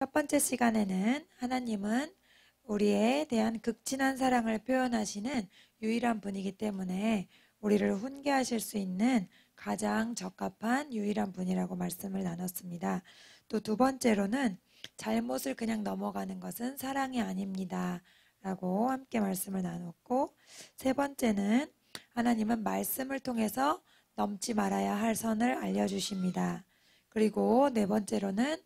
첫 번째 시간에는 하나님은 우리에 대한 극진한 사랑을 표현하시는 유일한 분이기 때문에 우리를 훈계하실 수 있는 가장 적합한 유일한 분이라고 말씀을 나눴습니다. 또 두 번째로는 잘못을 그냥 넘어가는 것은 사랑이 아닙니다. 라고 함께 말씀을 나눴고, 세 번째는 하나님은 말씀을 통해서 넘지 말아야 할 선을 알려주십니다. 그리고 네 번째로는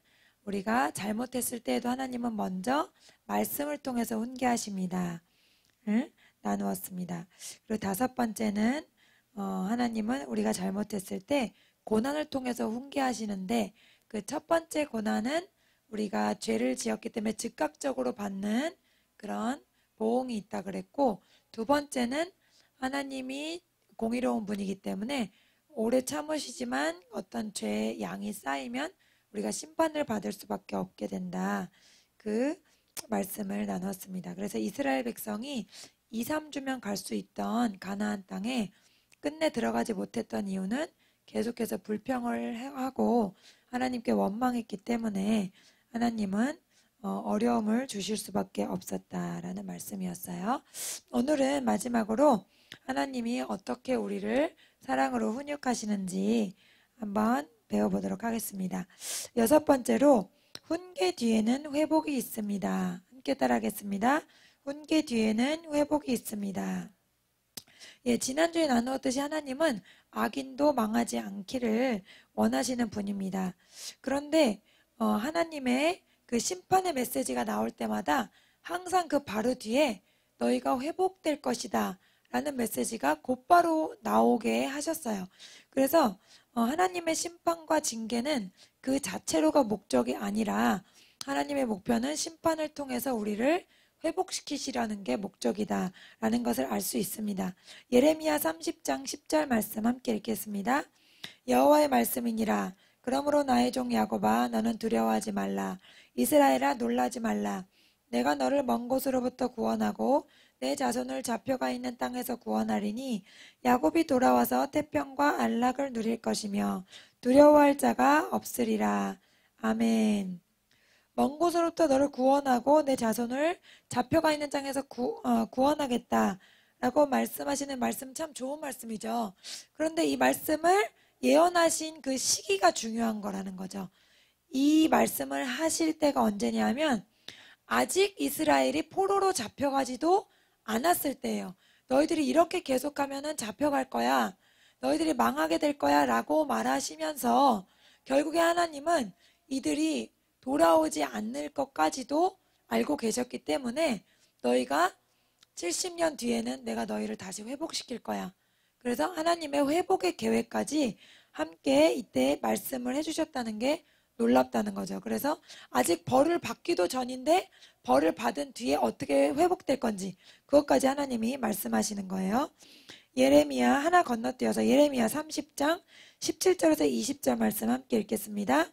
우리가 잘못했을 때에도 하나님은 먼저 말씀을 통해서 훈계하십니다. 나누었습니다. 그리고 다섯 번째는 하나님은 우리가 잘못했을 때 고난을 통해서 훈계하시는데, 그 첫 번째 고난은 우리가 죄를 지었기 때문에 즉각적으로 받는 그런 보응이 있다 그랬고, 두 번째는 하나님이 공의로운 분이기 때문에 오래 참으시지만 어떤 죄의 양이 쌓이면 우리가 심판을 받을 수밖에 없게 된다. 그 말씀을 나눴습니다. 그래서 이스라엘 백성이 2, 3주면 갈 수 있던 가나안 땅에 끝내 들어가지 못했던 이유는 계속해서 불평을 하고 하나님께 원망했기 때문에 하나님은 어려움을 주실 수밖에 없었다라는 말씀이었어요. 오늘은 마지막으로 하나님이 어떻게 우리를 사랑으로 훈육하시는지 한번 배워보도록 하겠습니다. 여섯 번째로 훈계 뒤에는 회복이 있습니다. 함께 따라하겠습니다. 훈계 뒤에는 회복이 있습니다. 지난주에 나누었듯이 하나님은 악인도 망하지 않기를 원하시는 분입니다. 그런데 하나님의 그 심판의 메시지가 나올 때마다 항상 그 바로 뒤에 너희가 회복될 것이다 라는 메시지가 곧바로 나오게 하셨어요. 그래서 하나님의 심판과 징계는 그 자체로가 목적이 아니라 하나님의 목표는 심판을 통해서 우리를 회복시키시라는 게 목적이다 라는 것을 알 수 있습니다. 예레미야 30장 10절 말씀 함께 읽겠습니다. 여호와의 말씀이니라. 그러므로 나의 종 야곱아 너는 두려워하지 말라. 이스라엘아 놀라지 말라. 내가 너를 먼 곳으로부터 구원하고 내 자손을 잡혀가 있는 땅에서 구원하리니 야곱이 돌아와서 태평과 안락을 누릴 것이며 두려워할 자가 없으리라. 아멘. 먼 곳으로부터 너를 구원하고 내 자손을 잡혀가 있는 땅에서 구원하겠다 라고 말씀하시는 말씀 참 좋은 말씀이죠. 그런데 이 말씀을 예언하신 그 시기가 중요한 거라는 거죠. 이 말씀을 하실 때가 언제냐면 아직 이스라엘이 포로로 잡혀가지도 않았을 때예요. 너희들이 이렇게 계속하면 잡혀갈 거야. 너희들이 망하게 될 거야 라고 말하시면서 결국에 하나님은 이들이 돌아오지 않을 것까지도 알고 계셨기 때문에 너희가 70년 뒤에는 내가 너희를 다시 회복시킬 거야. 그래서 하나님의 회복의 계획까지 함께 이때 말씀을 해주셨다는 게 놀랍다는 거죠. 그래서 아직 벌을 받기도 전인데 벌을 받은 뒤에 어떻게 회복될 건지 그것까지 하나님이 말씀하시는 거예요. 예레미야 하나 건너뛰어서 예레미야 30장 17절에서 20절 말씀 함께 읽겠습니다.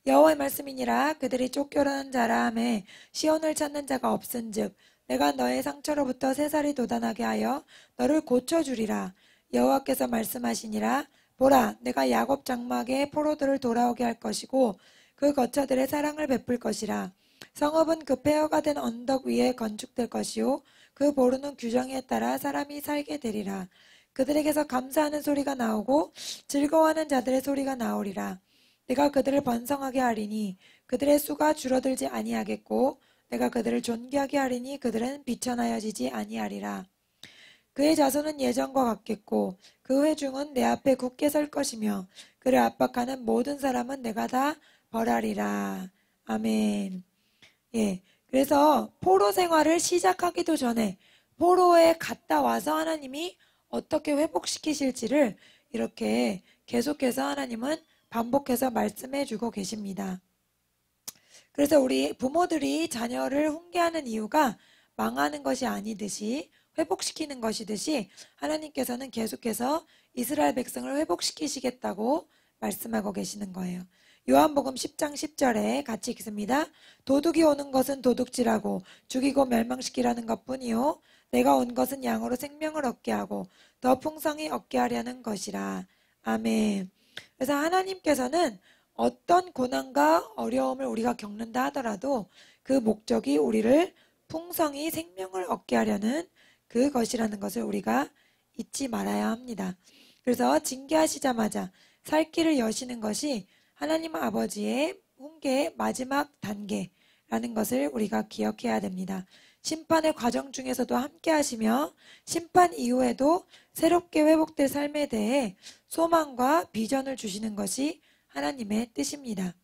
여호와의 말씀이니라. 그들이 쫓겨난 자라 하매 시온을 찾는 자가 없은즉 내가 너의 상처로부터 새살이 돋아나게 하여 너를 고쳐주리라. 여호와께서 말씀하시니라. 보라, 내가 야곱 장막에 포로들을 돌아오게 할 것이고 그 거처들의 사랑을 베풀 것이라. 성읍은 그 폐허가 된 언덕 위에 건축될 것이요 그 보루는 규정에 따라 사람이 살게 되리라. 그들에게서 감사하는 소리가 나오고 즐거워하는 자들의 소리가 나오리라. 내가 그들을 번성하게 하리니 그들의 수가 줄어들지 아니하겠고 내가 그들을 존귀하게 하리니 그들은 비천하여지지 아니하리라. 그의 자손은 예전과 같겠고 그 회중은 내 앞에 굳게 설 것이며 그를 압박하는 모든 사람은 내가 다 벌하리라. 아멘. 그래서 포로 생활을 시작하기도 전에 포로에 갔다 와서 하나님이 어떻게 회복시키실지를 이렇게 계속해서 하나님은 반복해서 말씀해 주고 계십니다. 그래서 우리 부모들이 자녀를 훈계하는 이유가 망하는 것이 아니듯이 회복시키는 것이듯이 하나님께서는 계속해서 이스라엘 백성을 회복시키시겠다고 말씀하고 계시는 거예요. 요한복음 10장 10절에 같이 읽습니다. 도둑이 오는 것은 도둑질하고 죽이고 멸망시키라는 것뿐이요 내가 온 것은 양으로 생명을 얻게 하고 더 풍성히 얻게 하려는 것이라. 아멘. 그래서 하나님께서는 어떤 고난과 어려움을 우리가 겪는다 하더라도 그 목적이 우리를 풍성히 생명을 얻게 하려는 그것이라는 것을 우리가 잊지 말아야 합니다. 그래서 징계하시자마자 살 길을 여시는 것이 하나님 아버지의 훈계의 마지막 단계라는 것을 우리가 기억해야 됩니다. 심판의 과정 중에서도 함께 하시며 심판 이후에도 새롭게 회복될 삶에 대해 소망과 비전을 주시는 것이 하나님의 뜻입니다.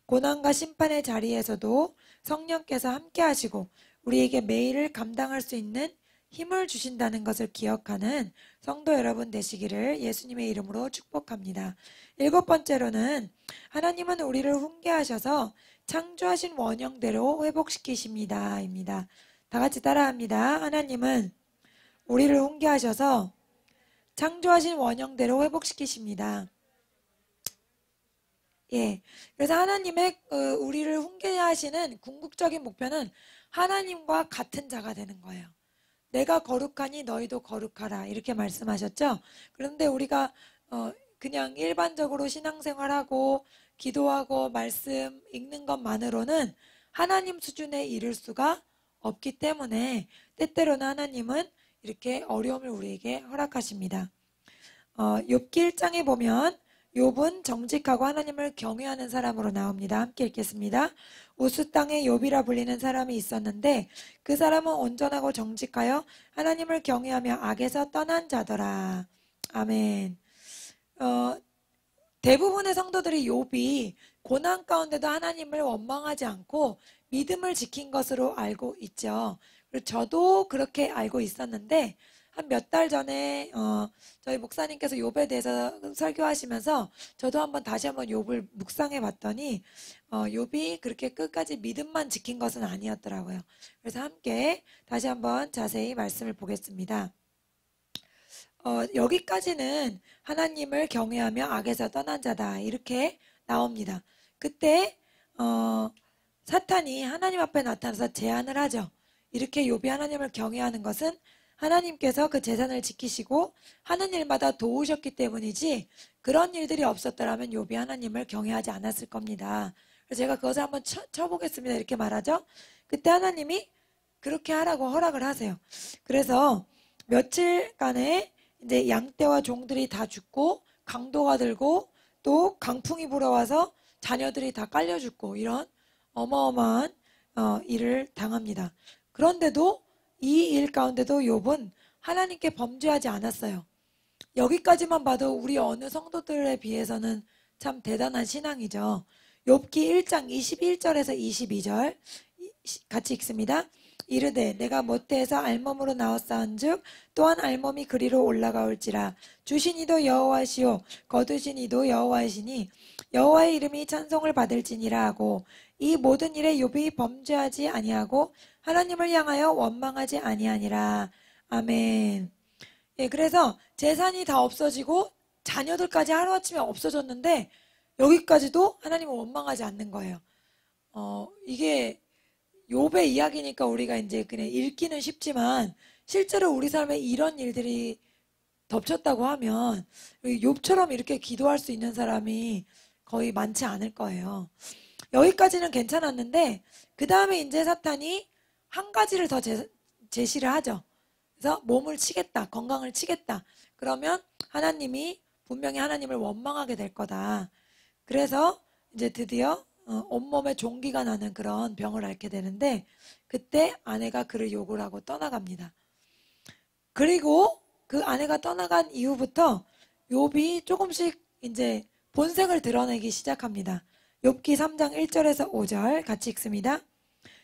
고난과 심판의 자리에서도 성령께서 함께 하시고 우리에게 매일을 감당할 수 있는 힘을 주신다는 것을 기억하는 성도 여러분 되시기를 예수님의 이름으로 축복합니다. 7번째로는 하나님은 우리를 훈계하셔서 창조하신 원형대로 회복시키십니다. 입니다. 다 같이 따라합니다. 하나님은 우리를 훈계하셔서 창조하신 원형대로 회복시키십니다. 예. 그래서 하나님의 우리를 훈계하시는 궁극적인 목표는 하나님과 같은 자가 되는 거예요. 내가 거룩하니 너희도 거룩하라 이렇게 말씀하셨죠. 그런데 우리가 그냥 일반적으로 신앙생활하고 기도하고 말씀 읽는 것만으로는 하나님 수준에 이를 수가 없기 때문에 때때로는 하나님은 이렇게 어려움을 우리에게 허락하십니다. 욥기 1장에 보면 욥은 정직하고 하나님을 경외하는 사람으로 나옵니다. 함께 읽겠습니다. 우스 땅에 욥이라 불리는 사람이 있었는데 그 사람은 온전하고 정직하여 하나님을 경외하며 악에서 떠난 자더라. 아멘. 대부분의 성도들이 욥이 고난 가운데도 하나님을 원망하지 않고 믿음을 지킨 것으로 알고 있죠. 그리고 저도 그렇게 알고 있었는데 한 몇 달 전에 저희 목사님께서 욥에 대해서 설교하시면서 저도 다시 한번 욥을 묵상해 봤더니 욥이 그렇게 끝까지 믿음만 지킨 것은 아니었더라고요. 그래서 함께 다시 한번 자세히 말씀을 보겠습니다. 여기까지는 하나님을 경외하며 악에서 떠난 자다 이렇게 나옵니다. 그때 사탄이 하나님 앞에 나타나서 제안을 하죠. 이렇게 욥이 하나님을 경외하는 것은 하나님께서 그 재산을 지키시고 하는 일마다 도우셨기 때문이지 그런 일들이 없었더라면 욥이 하나님을 경외하지 않았을 겁니다. 그래서 제가 그것을 한번 쳐보겠습니다. 이렇게 말하죠. 그때 하나님이 그렇게 하라고 허락을 하세요. 그래서 며칠간에 이제 양떼와 종들이 다 죽고 강도가 들고 또 강풍이 불어와서 자녀들이 다 깔려 죽고 이런 어마어마한 일을 당합니다. 그런데도 이 일 가운데도 욥은 하나님께 범죄하지 않았어요. 여기까지만 봐도 우리 어느 성도들에 비해서는 참 대단한 신앙이죠. 욥기 1장 21절에서 22절 같이 읽습니다. 이르되 내가 모태에서 알몸으로 나왔사온즉 또한 알몸이 그리로 올라가올지라 주신 이도 여호와시오 거두신 이도 여호와이시니 여호와의 이름이 찬송을 받을지니라 하고 이 모든 일에 욥이 범죄하지 아니하고 하나님을 향하여 원망하지 아니하니라. 아멘. 예, 그래서 재산이 다 없어지고 자녀들까지 하루아침에 없어졌는데 여기까지도 하나님을 원망하지 않는 거예요. 이게 욥의 이야기니까 우리가 이제 그냥 읽기는 쉽지만 실제로 우리 삶에 이런 일들이 덮쳤다고 하면 욥처럼 이렇게 기도할 수 있는 사람이 거의 많지 않을 거예요. 여기까지는 괜찮았는데 그 다음에 이제 사탄이 한 가지를 더 제시를 하죠. 그래서 몸을 치겠다, 건강을 치겠다. 그러면 하나님이 분명히 하나님을 원망하게 될 거다. 그래서 이제 드디어 온몸에 종기가 나는 그런 병을 앓게 되는데 그때 아내가 그를 욕을 하고 떠나갑니다. 그리고 그 아내가 떠나간 이후부터 욥이 조금씩 이제 본색을 드러내기 시작합니다. 욥기 3장 1절에서 5절 같이 읽습니다.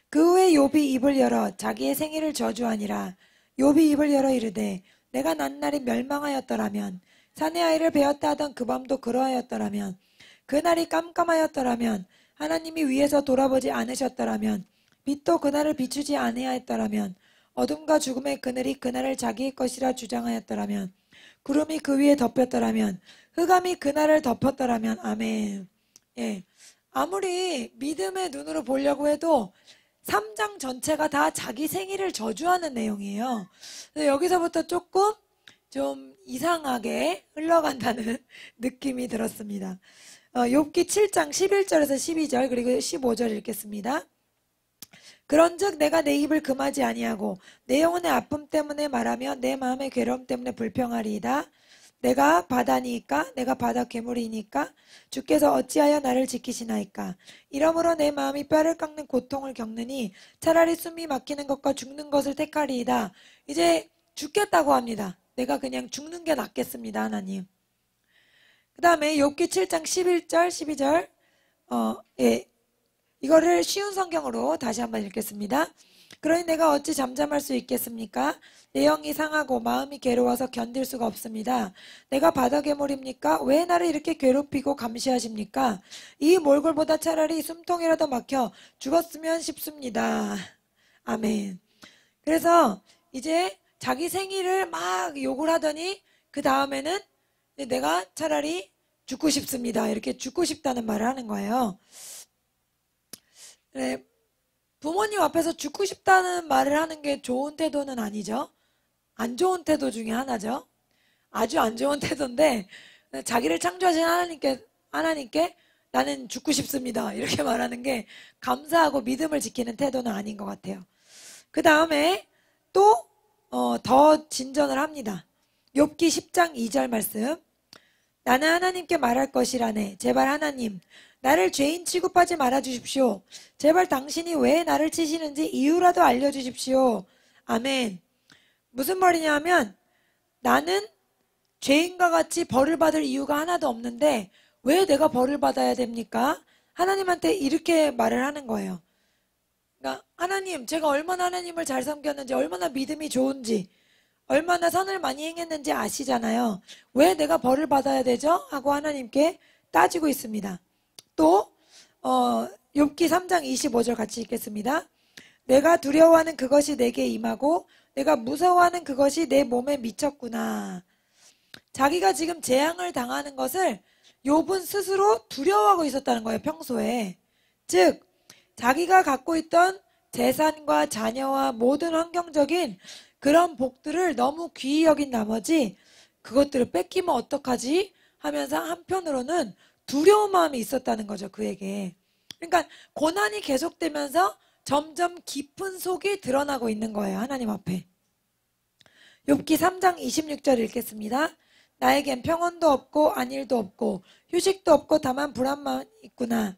그 후에 욥이 입을 열어 자기의 생일을 저주하니라. 욥이 입을 열어 이르되 내가 난 날이 멸망하였더라면 사내 아이를 베었다 하던 그 밤도 그러하였더라면 그날이 깜깜하였더라면 하나님이 위에서 돌아보지 않으셨더라면 빛도 그날을 비추지 아니하였더라면 어둠과 죽음의 그늘이 그날을 자기의 것이라 주장하였더라면 구름이 그 위에 덮였더라면 흑암이 그날을 덮었더라면 아멘. 예, 아무리 믿음의 눈으로 보려고 해도 3장 전체가 다 자기 생일을 저주하는 내용이에요. 여기서부터 조금 좀 이상하게 흘러간다는 느낌이 들었습니다. 욥기 7장 11절에서 12절 그리고 15절 읽겠습니다. 그런즉 내가 내 입을 금하지 아니하고 내 영혼의 아픔 때문에 말하며 내 마음의 괴로움 때문에 불평하리이다. 내가 바다니까 내가 바다 괴물이니까 주께서 어찌하여 나를 지키시나이까. 이러므로 내 마음이 뼈를 깎는 고통을 겪느니 차라리 숨이 막히는 것과 죽는 것을 택하리이다. 이제 죽겠다고 합니다. 내가 그냥 죽는 게 낫겠습니다. 하나님. 그 다음에 욥기 7장 11절 12절 이거를 쉬운 성경으로 다시 한번 읽겠습니다. 그러니 내가 어찌 잠잠할 수 있겠습니까? 내 영이 상하고 마음이 괴로워서 견딜 수가 없습니다. 내가 바다 괴물입니까? 왜 나를 이렇게 괴롭히고 감시하십니까? 이 몰골보다 차라리 숨통이라도 막혀 죽었으면 싶습니다. 아멘. 그래서 이제 자기 생일을 막 욕을 하더니 그 다음에는 내가 차라리 죽고 싶습니다. 이렇게 죽고 싶다는 말을 하는 거예요. 네, 부모님 앞에서 죽고 싶다는 말을 하는 게 좋은 태도는 아니죠. 안 좋은 태도 중에 하나죠. 아주 안 좋은 태도인데 자기를 창조하신 하나님께 나는 죽고 싶습니다. 이렇게 말하는 게 감사하고 믿음을 지키는 태도는 아닌 것 같아요. 그 다음에 또 더 진전을 합니다. 욥기 10장 2절 말씀. 나는 하나님께 말할 것이라네. 제발 하나님 나를 죄인 취급하지 말아 주십시오. 제발 당신이 왜 나를 치시는지 이유라도 알려주십시오. 아멘. 무슨 말이냐 하면 나는 죄인과 같이 벌을 받을 이유가 하나도 없는데 왜 내가 벌을 받아야 됩니까? 하나님한테 이렇게 말을 하는 거예요. 그러니까 하나님, 제가 얼마나 하나님을 잘 섬겼는지, 얼마나 믿음이 좋은지, 얼마나 선을 많이 행했는지 아시잖아요. 왜 내가 벌을 받아야 되죠? 하고 하나님께 따지고 있습니다. 또 욥기 3장 25절 같이 읽겠습니다. 내가 두려워하는 그것이 내게 임하고 내가 무서워하는 그것이 내 몸에 미쳤구나. 자기가 지금 재앙을 당하는 것을 욥은 스스로 두려워하고 있었다는 거예요. 평소에. 즉 자기가 갖고 있던 재산과 자녀와 모든 환경적인 그런 복들을 너무 귀히 여긴 나머지 그것들을 뺏기면 어떡하지 하면서 한편으로는 두려운 마음이 있었다는 거죠. 그에게. 그러니까 고난이 계속되면서 점점 깊은 속이 드러나고 있는 거예요. 하나님 앞에. 욥기 3장 26절 읽겠습니다. 나에겐 평온도 없고 안일도 없고 휴식도 없고 다만 불안만 있구나.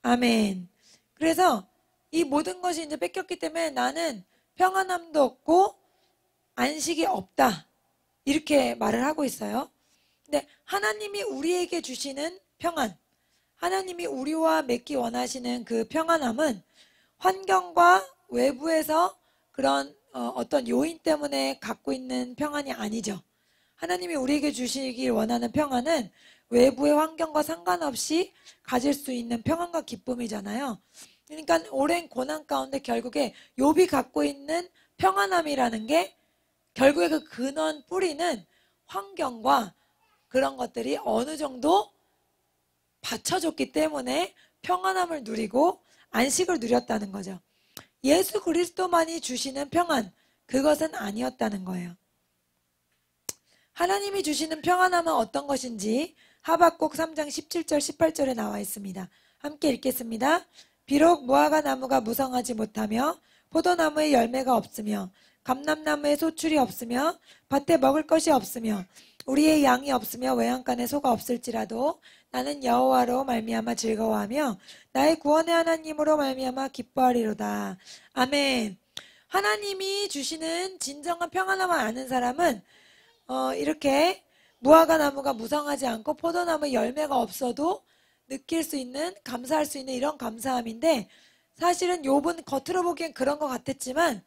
아멘. 그래서 이 모든 것이 이제 뺏겼기 때문에 나는 평안함도 없고 안식이 없다. 이렇게 말을 하고 있어요. 근데 하나님이 우리에게 주시는 평안, 하나님이 우리와 맺기 원하시는 그 평안함은 환경과 외부에서 그런 어떤 요인 때문에 갖고 있는 평안이 아니죠. 하나님이 우리에게 주시길 원하는 평안은 외부의 환경과 상관없이 가질 수 있는 평안과 기쁨이잖아요. 그러니까 오랜 고난 가운데 결국에 욥이 갖고 있는 평안함이라는 게 결국에 그 근원 뿌리는 환경과 그런 것들이 어느 정도 받쳐줬기 때문에 평안함을 누리고 안식을 누렸다는 거죠. 예수 그리스도만이 주시는 평안, 그것은 아니었다는 거예요. 하나님이 주시는 평안함은 어떤 것인지 하박국 3장 17절 18절에 나와 있습니다. 함께 읽겠습니다. 비록 무화과 나무가 무성하지 못하며 포도나무에 열매가 없으며 감람나무에 소출이 없으며 밭에 먹을 것이 없으며 우리의 양이 없으며 외양간에 소가 없을지라도 나는 여호와로 말미암아 즐거워하며 나의 구원의 하나님으로 말미암아 기뻐하리로다. 아멘. 하나님이 주시는 진정한 평안함을 아는 사람은 이렇게 무화과 나무가 무성하지 않고 포도나무 열매가 없어도 느낄 수 있는, 감사할 수 있는 이런 감사함인데, 사실은 욥은 겉으로 보기엔 그런 것 같았지만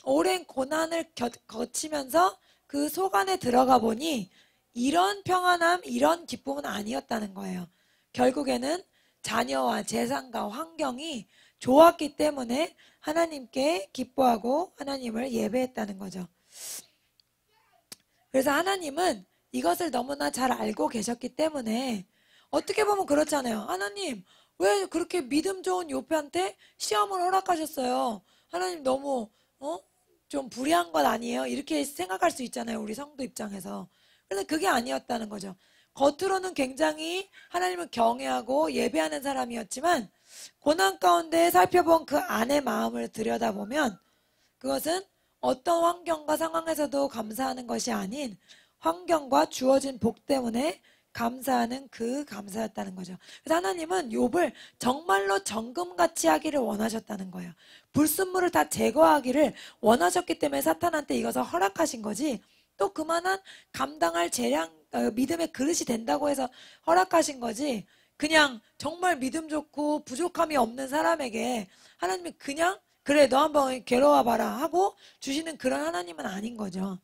오랜 고난을 거치면서 그 속 안에 들어가 보니 이런 평안함, 이런 기쁨은 아니었다는 거예요. 결국에는 자녀와 재산과 환경이 좋았기 때문에 하나님께 기뻐하고 하나님을 예배했다는 거죠. 그래서 하나님은 이것을 너무나 잘 알고 계셨기 때문에 어떻게 보면 그렇잖아요. 하나님 왜 그렇게 믿음 좋은 욥한테 시험을 허락하셨어요? 하나님 너무 좀 불의한 것 아니에요? 이렇게 생각할 수 있잖아요. 우리 성도 입장에서. 그런데 그게 아니었다는 거죠. 겉으로는 굉장히 하나님을 경외하고 예배하는 사람이었지만 고난 가운데 살펴본 그 안의 마음을 들여다보면 그것은 어떤 환경과 상황에서도 감사하는 것이 아닌 환경과 주어진 복 때문에 감사하는 그 감사였다는 거죠. 그래서 하나님은 욥을 정말로 정금같이 하기를 원하셨다는 거예요. 불순물을 다 제거하기를 원하셨기 때문에 사탄한테 이것을 허락하신 거지, 또 그만한 감당할 재량, 믿음의 그릇이 된다고 해서 허락하신 거지, 그냥 정말 믿음 좋고 부족함이 없는 사람에게 하나님이 그냥 그래 너 한번 괴로워봐라 하고 주시는 그런 하나님은 아닌 거죠.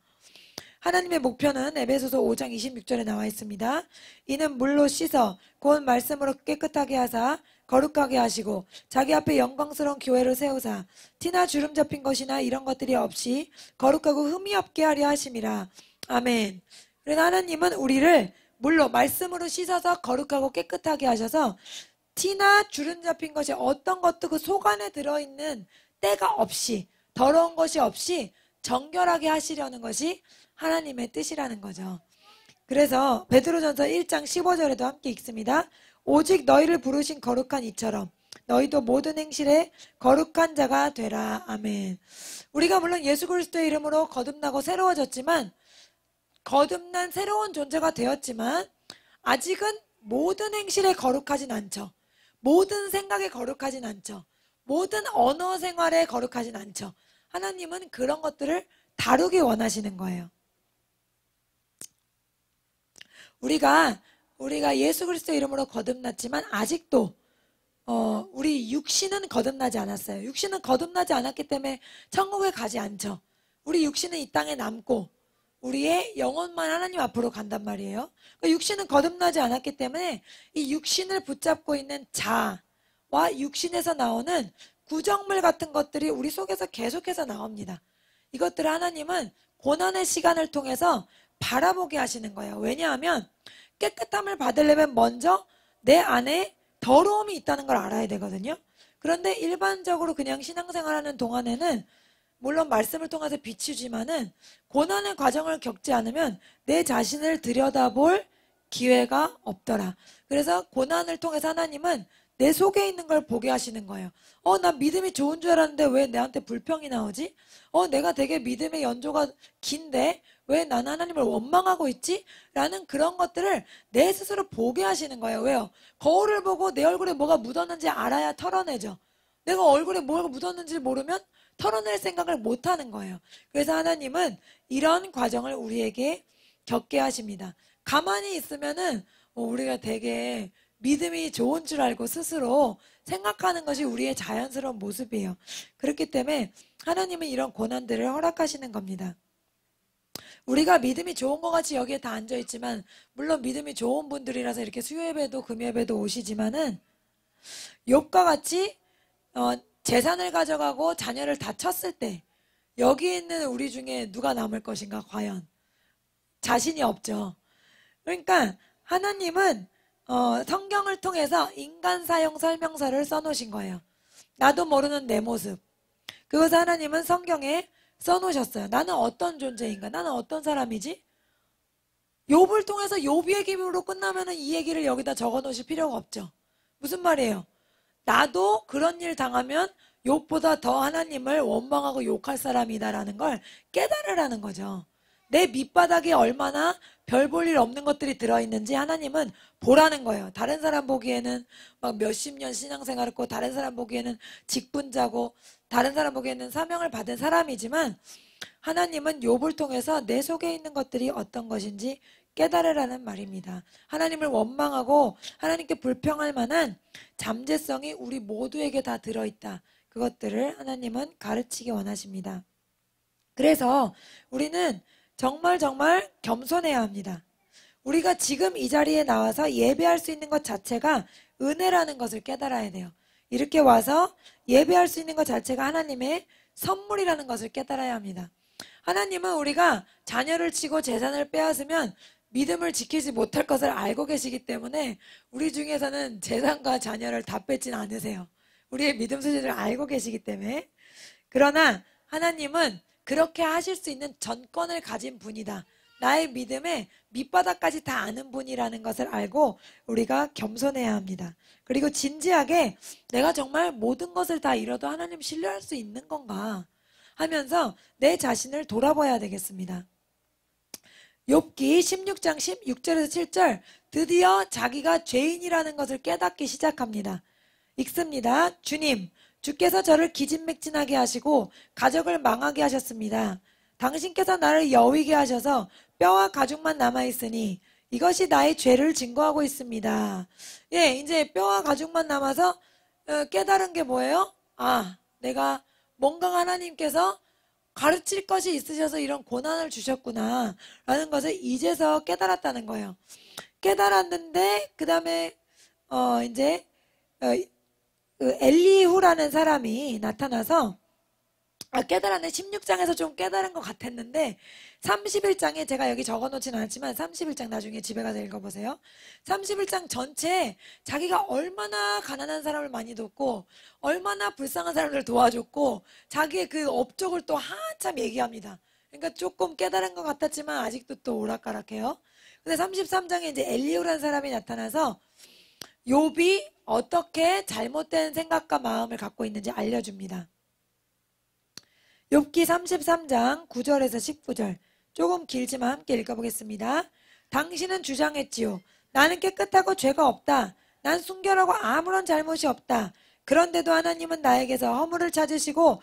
하나님의 목표는 에베소서 5장 26절에 나와 있습니다. 이는 물로 씻어 곧 말씀으로 깨끗하게 하사 거룩하게 하시고 자기 앞에 영광스러운 교회를 세우사 티나 주름 잡힌 것이나 이런 것들이 없이 거룩하고 흠이 없게 하려 하심이라. 아멘. 그래서 하나님은 우리를 물로 말씀으로 씻어서 거룩하고 깨끗하게 하셔서 티나 주름 잡힌 것이 어떤 것도 그 속 안에 들어있는 때가 없이 더러운 것이 없이 정결하게 하시려는 것이 하나님의 뜻이라는 거죠. 그래서 베드로전서 1장 15절에도 함께 읽습니다. 오직 너희를 부르신 거룩한 이처럼 너희도 모든 행실에 거룩한 자가 되라. 아멘. 우리가 물론 예수 그리스도의 이름으로 거듭나고 새로워졌지만, 거듭난 새로운 존재가 되었지만 아직은 모든 행실에 거룩하진 않죠. 모든 생각에 거룩하진 않죠. 모든 언어 생활에 거룩하진 않죠. 하나님은 그런 것들을 다루기 원하시는 거예요. 우리가 예수 그리스도 이름으로 거듭났지만 아직도 우리 육신은 거듭나지 않았어요. 육신은 거듭나지 않았기 때문에 천국에 가지 않죠. 우리 육신은 이 땅에 남고 우리의 영혼만 하나님 앞으로 간단 말이에요. 육신은 거듭나지 않았기 때문에 이 육신을 붙잡고 있는 자와 육신에서 나오는 구정물 같은 것들이 우리 속에서 계속해서 나옵니다. 이것들을 하나님은 고난의 시간을 통해서 바라보게 하시는 거예요. 왜냐하면 깨끗함을 받으려면 먼저 내 안에 더러움이 있다는 걸 알아야 되거든요. 그런데 일반적으로 그냥 신앙생활하는 동안에는 물론 말씀을 통해서 비추지만은 고난의 과정을 겪지 않으면 내 자신을 들여다볼 기회가 없더라. 그래서 고난을 통해서 하나님은 내 속에 있는 걸 보게 하시는 거예요. 난 믿음이 좋은 줄 알았는데 왜 내한테 불평이 나오지? 내가 되게 믿음의 연조가 긴데 왜 나는 하나님을 원망하고 있지? 라는 그런 것들을 내 스스로 보게 하시는 거예요. 왜요? 거울을 보고 내 얼굴에 뭐가 묻었는지 알아야 털어내죠. 내가 얼굴에 뭐가 묻었는지 모르면 털어낼 생각을 못 하는 거예요. 그래서 하나님은 이런 과정을 우리에게 겪게 하십니다. 가만히 있으면은 우리가 되게 믿음이 좋은 줄 알고 스스로 생각하는 것이 우리의 자연스러운 모습이에요. 그렇기 때문에 하나님은 이런 고난들을 허락하시는 겁니다. 우리가 믿음이 좋은 것 같이 여기에 다 앉아있지만, 물론 믿음이 좋은 분들이라서 이렇게 수요예배도 금요예배도 오시지만은 욥과 같이 재산을 가져가고 자녀를 다 쳤을 때 여기 있는 우리 중에 누가 남을 것인가? 과연 자신이 없죠. 그러니까 하나님은 성경을 통해서 인간 사용 설명서를 써놓으신 거예요. 나도 모르는 내 모습, 그것을 하나님은 성경에 써놓으셨어요. 나는 어떤 존재인가? 나는 어떤 사람이지? 욥을 통해서 욥 얘기로 끝나면 이 얘기를 여기다 적어놓으실 필요가 없죠. 무슨 말이에요? 나도 그런 일 당하면 욥보다 더 하나님을 원망하고 욕할 사람이다라는 걸 깨달으라는 거죠. 내 밑바닥에 얼마나 별 볼 일 없는 것들이 들어있는지 하나님은 보라는 거예요. 다른 사람 보기에는 막 몇십 년 신앙생활 했고, 다른 사람 보기에는 직분자고, 다른 사람 보기에는 사명을 받은 사람이지만 하나님은 욥을 통해서 내 속에 있는 것들이 어떤 것인지 깨달으라는 말입니다. 하나님을 원망하고 하나님께 불평할 만한 잠재성이 우리 모두에게 다 들어있다. 그것들을 하나님은 가르치기 원하십니다. 그래서 우리는 정말 겸손해야 합니다. 우리가 지금 이 자리에 나와서 예배할 수 있는 것 자체가 은혜라는 것을 깨달아야 돼요. 이렇게 와서 예배할 수 있는 것 자체가 하나님의 선물이라는 것을 깨달아야 합니다. 하나님은 우리가 자녀를 치고 재산을 빼앗으면 믿음을 지키지 못할 것을 알고 계시기 때문에 우리 중에서는 재산과 자녀를 다 뺏진 않으세요. 우리의 믿음 수준을 알고 계시기 때문에. 그러나 하나님은 그렇게 하실 수 있는 전권을 가진 분이다. 나의 믿음의 밑바닥까지 다 아는 분이라는 것을 알고 우리가 겸손해야 합니다. 그리고 진지하게 내가 정말 모든 것을 다 잃어도 하나님 신뢰할 수 있는 건가 하면서 내 자신을 돌아봐야 되겠습니다. 욥기 16장 16절에서 7절, 드디어 자기가 죄인이라는 것을 깨닫기 시작합니다. 읽습니다. 주님, 주께서 저를 기진맥진하게 하시고 가족을 망하게 하셨습니다. 당신께서 나를 여위게 하셔서 뼈와 가죽만 남아있으니 이것이 나의 죄를 증거하고 있습니다. 예, 이제 뼈와 가죽만 남아서 깨달은 게 뭐예요? 아, 내가 뭔가 하나님께서 가르칠 것이 있으셔서 이런 고난을 주셨구나 라는 것을 이제서 깨달았다는 거예요. 깨달았는데 그 다음에 이제 엘리후라는 사람이 나타나서 깨달았네. 16장에서 좀 깨달은 것 같았는데 31장에 제가 여기 적어놓진 않았지만 31장 나중에 집에 가서 읽어보세요. 31장 전체에 자기가 얼마나 가난한 사람을 많이 돕고 얼마나 불쌍한 사람을 도와줬고 자기의 그 업적을 또 한참 얘기합니다. 그러니까 조금 깨달은 것 같았지만 아직도 또 오락가락해요. 근데 33장에 이제 엘리후라는 사람이 나타나서 욥이 어떻게 잘못된 생각과 마음을 갖고 있는지 알려줍니다. 욥기 33장 9절에서 19절, 조금 길지만 함께 읽어보겠습니다. 당신은 주장했지요. 나는 깨끗하고 죄가 없다. 난 순결하고 아무런 잘못이 없다. 그런데도 하나님은 나에게서 허물을 찾으시고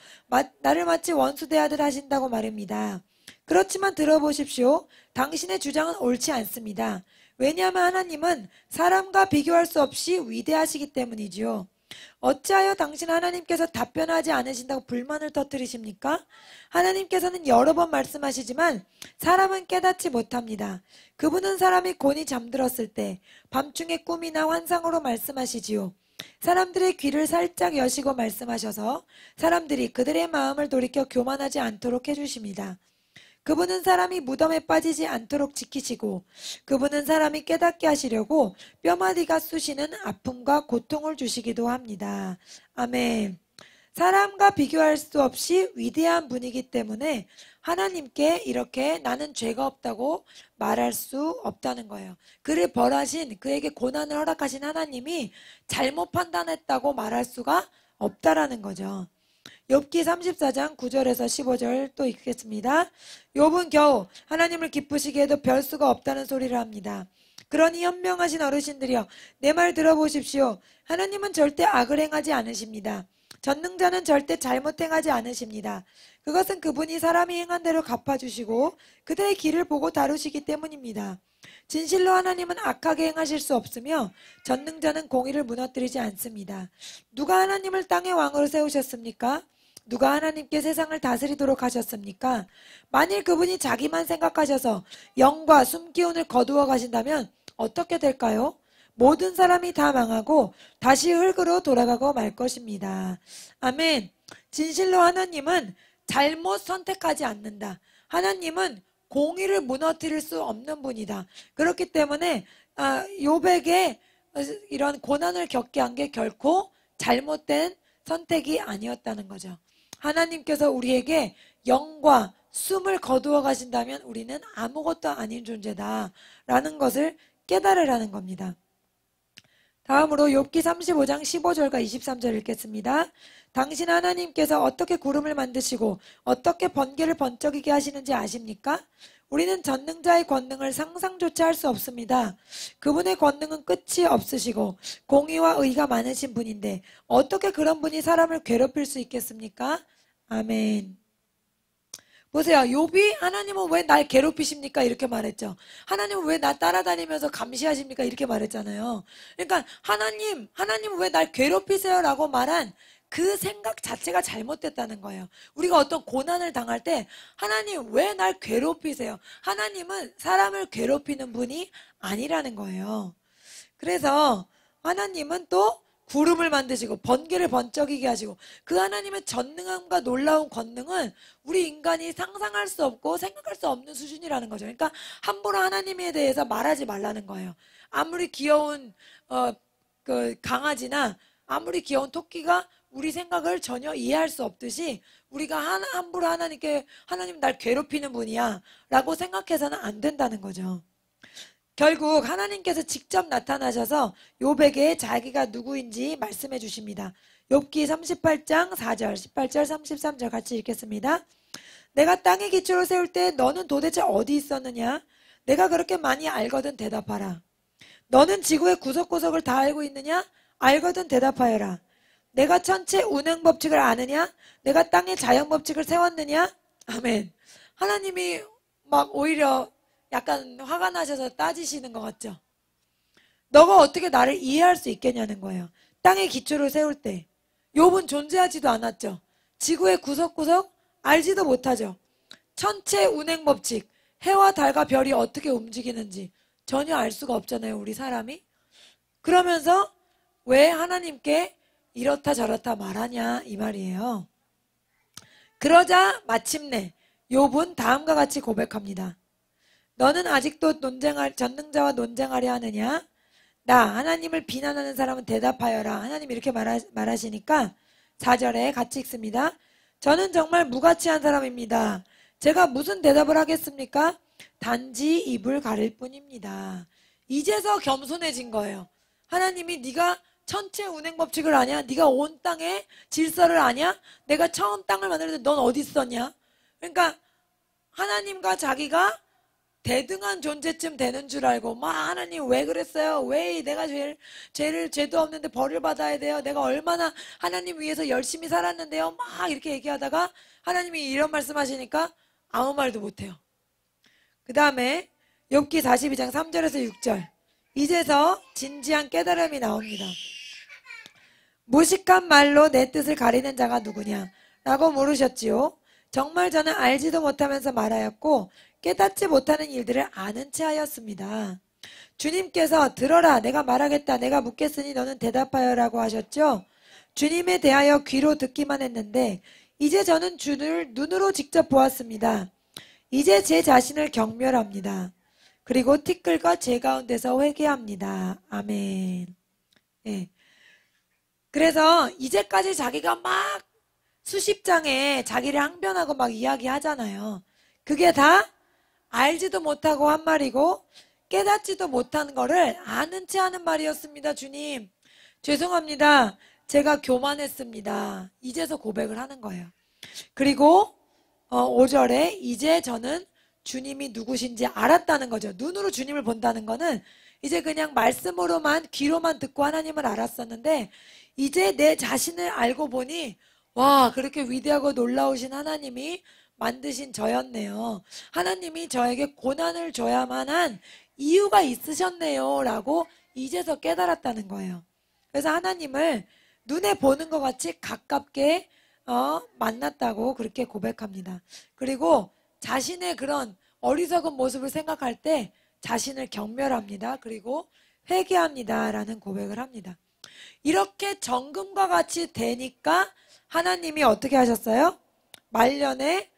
나를 마치 원수 대하듯 하신다고 말입니다. 그렇지만 들어보십시오. 당신의 주장은 옳지 않습니다. 왜냐하면 하나님은 사람과 비교할 수 없이 위대하시기 때문이지요. 어찌하여 당신 하나님께서 답변하지 않으신다고 불만을 터뜨리십니까? 하나님께서는 여러 번 말씀하시지만 사람은 깨닫지 못합니다. 그분은 사람이 곤히 잠들었을 때 밤중에 꿈이나 환상으로 말씀하시지요. 사람들의 귀를 살짝 여시고 말씀하셔서 사람들이 그들의 마음을 돌이켜 교만하지 않도록 해주십니다. 그분은 사람이 무덤에 빠지지 않도록 지키시고 그분은 사람이 깨닫게 하시려고 뼈마디가 쑤시는 아픔과 고통을 주시기도 합니다. 아멘. 사람과 비교할 수 없이 위대한 분이기 때문에 하나님께 이렇게 나는 죄가 없다고 말할 수 없다는 거예요. 그를 벌하신, 그에게 고난을 허락하신 하나님이 잘못 판단했다고 말할 수가 없다라는 거죠. 욥기 34장 9절에서 15절 또 읽겠습니다. 욥은 겨우 하나님을 기쁘시게 해도 별 수가 없다는 소리를 합니다. 그러니 현명하신 어르신들이여 내 말 들어보십시오. 하나님은 절대 악을 행하지 않으십니다. 전능자는 절대 잘못 행하지 않으십니다. 그것은 그분이 사람이 행한 대로 갚아주시고 그들의 길을 보고 다루시기 때문입니다. 진실로 하나님은 악하게 행하실 수 없으며 전능자는 공의를 무너뜨리지 않습니다. 누가 하나님을 땅의 왕으로 세우셨습니까? 누가 하나님께 세상을 다스리도록 하셨습니까? 만일 그분이 자기만 생각하셔서 영과 숨기운을 거두어 가신다면 어떻게 될까요? 모든 사람이 다 망하고 다시 흙으로 돌아가고 말 것입니다. 아멘. 진실로 하나님은 잘못 선택하지 않는다. 하나님은 공의를 무너뜨릴 수 없는 분이다. 그렇기 때문에 욥에게 이런 고난을 겪게 한 게 결코 잘못된 선택이 아니었다는 거죠. 하나님께서 우리에게 영과 숨을 거두어 가신다면 우리는 아무것도 아닌 존재다라는 것을 깨달으라는 겁니다. 다음으로 욥기 35장 15절과 23절 읽겠습니다. 당신 하나님께서 어떻게 구름을 만드시고 어떻게 번개를 번쩍이게 하시는지 아십니까? 우리는 전능자의 권능을 상상조차 할 수 없습니다. 그분의 권능은 끝이 없으시고 공의와 의가 많으신 분인데 어떻게 그런 분이 사람을 괴롭힐 수 있겠습니까? 아멘. 보세요. 욥이 하나님은 왜 날 괴롭히십니까? 이렇게 말했죠. 하나님은 왜 나 따라다니면서 감시하십니까? 이렇게 말했잖아요. 그러니까 하나님은 왜 날 괴롭히세요? 라고 말한 그 생각 자체가 잘못됐다는 거예요. 우리가 어떤 고난을 당할 때 하나님 왜 날 괴롭히세요? 하나님은 사람을 괴롭히는 분이 아니라는 거예요. 그래서 하나님은 또 구름을 만드시고 번개를 번쩍이게 하시고 그 하나님의 전능함과 놀라운 권능은 우리 인간이 상상할 수 없고 생각할 수 없는 수준이라는 거죠. 그러니까 함부로 하나님에 대해서 말하지 말라는 거예요. 아무리 귀여운 그 강아지나 아무리 귀여운 토끼가 우리 생각을 전혀 이해할 수 없듯이 우리가 함부로 하나님께 하나님 날 괴롭히는 분이야 라고 생각해서는 안 된다는 거죠. 결국 하나님께서 직접 나타나셔서 욥에게 자기가 누구인지 말씀해 주십니다. 욥기 38장 4절, 18절, 33절 같이 읽겠습니다. 내가 땅에 기초를 세울 때 너는 도대체 어디 있었느냐? 내가 그렇게 많이 알거든 대답하라. 너는 지구의 구석구석을 다 알고 있느냐? 알거든 대답하여라. 내가 천체 운행 법칙을 아느냐? 내가 땅의 자연 법칙을 세웠느냐? 아멘. 하나님이 막 오히려 약간 화가 나셔서 따지시는 것 같죠? 너가 어떻게 나를 이해할 수 있겠냐는 거예요. 땅의 기초를 세울 때 욥은 존재하지도 않았죠. 지구의 구석구석 알지도 못하죠. 천체 운행 법칙, 해와 달과 별이 어떻게 움직이는지 전혀 알 수가 없잖아요, 우리 사람이. 그러면서 왜 하나님께 이렇다 저렇다 말하냐 이 말이에요. 그러자 마침내 욥은 다음과 같이 고백합니다. 너는 아직도 전능자와 논쟁하려 하느냐? 나 하나님을 비난하는 사람은 대답하여라. 하나님 이렇게 말하시니까 4절에 같이 읽습니다. 저는 정말 무가치한 사람입니다. 제가 무슨 대답을 하겠습니까? 단지 입을 가릴 뿐입니다. 이제서 겸손해진 거예요. 하나님이 네가 천체 운행 법칙을 아냐? 네가 온 땅의 질서를 아냐? 내가 처음 땅을 만들 때 넌 어디 있었냐? 그러니까 하나님과 자기가 대등한 존재쯤 되는 줄 알고 막 하나님 왜 그랬어요? 왜 내가 죄도 없는데 벌을 받아야 돼요? 내가 얼마나 하나님 위해서 열심히 살았는데요? 막 이렇게 얘기하다가 하나님이 이런 말씀하시니까 아무 말도 못해요. 그 다음에 욥기 42장 3절에서 6절 이제서 진지한 깨달음이 나옵니다. 무식한 말로 내 뜻을 가리는 자가 누구냐? 라고 물으셨지요. 정말 저는 알지도 못하면서 말하였고 깨닫지 못하는 일들을 아는 채 하였습니다. 주님께서 들어라 내가 말하겠다 내가 묻겠으니 너는 대답하여 라고 하셨죠. 주님에 대하여 귀로 듣기만 했는데 이제 저는 주를 눈으로 직접 보았습니다. 이제 제 자신을 경멸합니다. 그리고 티끌과 제 가운데서 회개합니다. 아멘. 네. 그래서 이제까지 자기가 막 수십 장에 자기를 항변하고 막 이야기하잖아요. 그게 다 알지도 못하고 한 말이고 깨닫지도 못한 거를 아는 채 하는 말이었습니다. 주님 죄송합니다. 제가 교만했습니다. 이제서 고백을 하는 거예요. 그리고 5절에 이제 저는 주님이 누구신지 알았다는 거죠. 눈으로 주님을 본다는 거는 이제 그냥 말씀으로만 귀로만 듣고 하나님을 알았었는데 이제 내 자신을 알고 보니 와 그렇게 위대하고 놀라우신 하나님이 만드신 저였네요. 하나님이 저에게 고난을 줘야만 한 이유가 있으셨네요 라고 이제서 깨달았다는 거예요. 그래서 하나님을 눈에 보는 것 같이 가깝게 만났다고 그렇게 고백합니다. 그리고 자신의 그런 어리석은 모습을 생각할 때 자신을 경멸합니다. 그리고 회개합니다 라는 고백을 합니다. 이렇게 정금과 같이 되니까 하나님이 어떻게 하셨어요? 말년에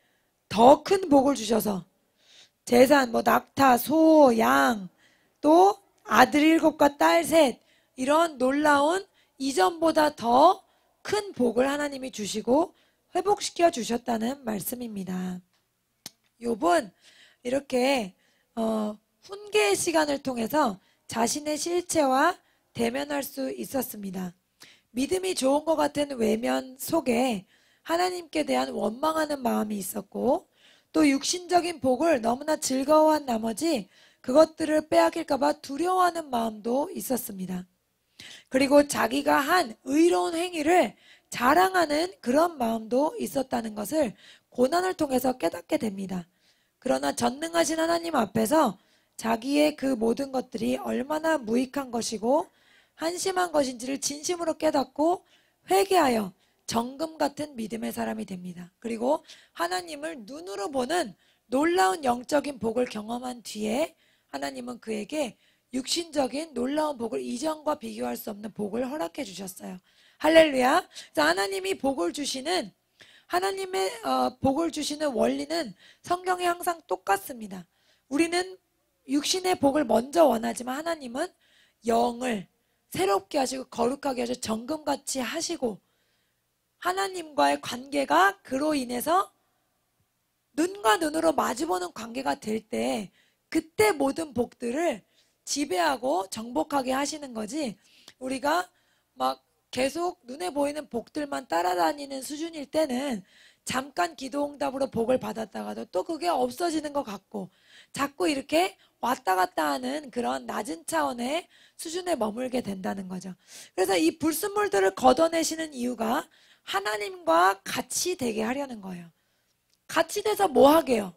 더 큰 복을 주셔서 재산, 낙타, 소, 양, 또 아들 7과 딸 3 이런 놀라운 이전보다 더 큰 복을 하나님이 주시고 회복시켜 주셨다는 말씀입니다. 욥은 이렇게 훈계의 시간을 통해서 자신의 실체와 대면할 수 있었습니다. 믿음이 좋은 것 같은 외면 속에 하나님께 대한 원망하는 마음이 있었고 또 육신적인 복을 너무나 즐거워한 나머지 그것들을 빼앗길까봐 두려워하는 마음도 있었습니다. 그리고 자기가 한 의로운 행위를 자랑하는 그런 마음도 있었다는 것을 고난을 통해서 깨닫게 됩니다. 그러나 전능하신 하나님 앞에서 자기의 그 모든 것들이 얼마나 무익한 것이고 한심한 것인지를 진심으로 깨닫고 회개하여 정금 같은 믿음의 사람이 됩니다. 그리고 하나님을 눈으로 보는 놀라운 영적인 복을 경험한 뒤에 하나님은 그에게 육신적인 놀라운 복을 이전과 비교할 수 없는 복을 허락해 주셨어요. 할렐루야. 그래서 하나님의 복을 주시는 원리는 성경에 항상 똑같습니다. 우리는 육신의 복을 먼저 원하지만 하나님은 영을 새롭게 하시고 거룩하게 하시고 정금같이 하시고 하나님과의 관계가 그로 인해서 눈과 눈으로 마주보는 관계가 될 때 그때 모든 복들을 지배하고 정복하게 하시는 거지, 우리가 막 계속 눈에 보이는 복들만 따라다니는 수준일 때는 잠깐 기도응답으로 복을 받았다가도 또 그게 없어지는 것 같고 자꾸 이렇게 왔다 갔다 하는 그런 낮은 차원의 수준에 머물게 된다는 거죠. 그래서 이 불순물들을 걷어내시는 이유가 하나님과 같이 되게 하려는 거예요. 같이 돼서 뭐 하게요?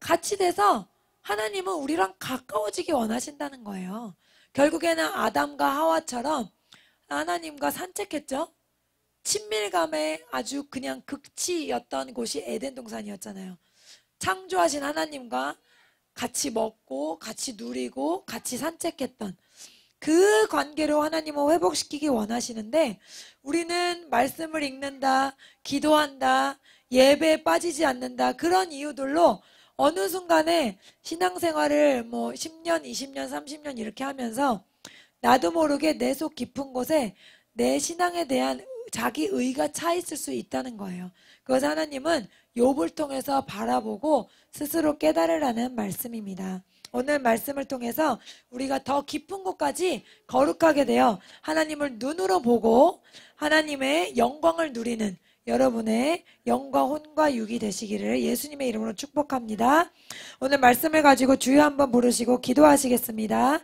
같이 돼서 하나님은 우리랑 가까워지기 원하신다는 거예요. 결국에는 아담과 하와처럼 하나님과 산책했죠. 친밀감의 아주 그냥 극치였던 곳이 에덴 동산이었잖아요. 창조하신 하나님과 같이 먹고 같이 누리고 같이 산책했던 그 관계로 하나님은 회복시키기 원하시는데, 우리는 말씀을 읽는다, 기도한다, 예배에 빠지지 않는다, 그런 이유들로 어느 순간에 신앙생활을 뭐 10년, 20년, 30년 이렇게 하면서 나도 모르게 내 속 깊은 곳에 내 신앙에 대한 자기 의가 차 있을 수 있다는 거예요. 그래서 하나님은 욥을 통해서 바라보고 스스로 깨달으라는 말씀입니다. 오늘 말씀을 통해서 우리가 더 깊은 곳까지 거룩하게 되어 하나님을 눈으로 보고 하나님의 영광을 누리는 여러분의 영과 혼과 육이 되시기를 예수님의 이름으로 축복합니다. 오늘 말씀을 가지고 주여 한번 부르시고 기도하시겠습니다.